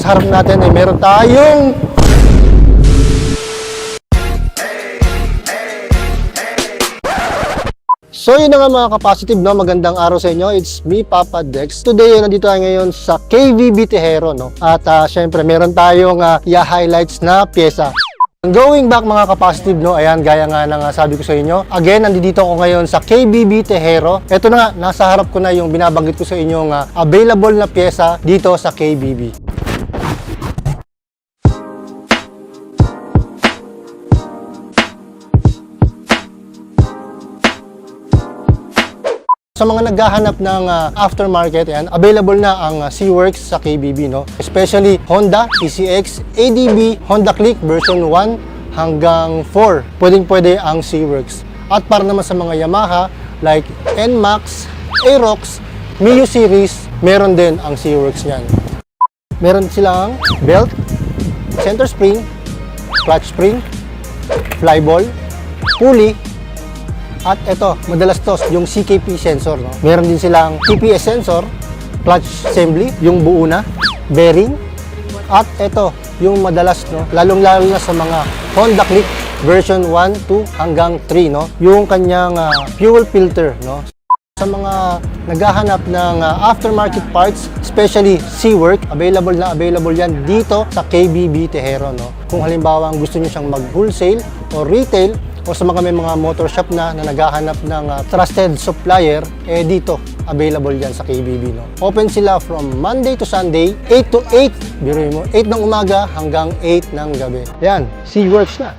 Sa harap natin ay meron tayong So yun na nga mga ka-positive, no? Magandang araw sa inyo. It's me, Papa Dex. Today, nandito tayo ngayon sa KVB Tejero, no? At syempre, meron tayong i-highlights na pyesa. Going back mga ka-positive, no? Ayan, gaya nga ng sabi ko sa inyo. Again, nandito ako ngayon sa KVB Tejero. Ito na nga, nasa harap ko na yung binabanggit ko sa inyong available na pyesa dito sa KVB. Sa mga naghahanap ng aftermarket, yan, available na ang C-Works sa KBB, no? Especially Honda, PCX, ADB, Honda Click version 1 hanggang 4. Pwedeng-pwede ang C-Works. At para naman sa mga Yamaha like NMAX, Aerox, Mio Series, meron din ang C-Works niyan. Meron silang belt, center spring, clutch spring, flyball, pulley, at ito, madalas to, yung CKP sensor, no? Meron din silang TPS sensor, clutch assembly, yung buo na, bearing, at ito, yung madalas, no? Lalong-lalo na sa mga Honda Click version 1, 2, hanggang 3, no? Yung kanyang fuel filter, no? Sa mga naghahanap ng aftermarket parts, especially C-Work, available yan dito sa KBB Tejero, no? Kung halimbawa gusto niyo siyang mag-wholesale o retail, o sa mga may mga motor shop na naghahanap ng trusted supplier, dito available yan sa KBB, no? Open sila from Monday to Sunday, 8 to 8, biruin mo, 8 ng umaga hanggang 8 ng gabi. Yan, C-Works na.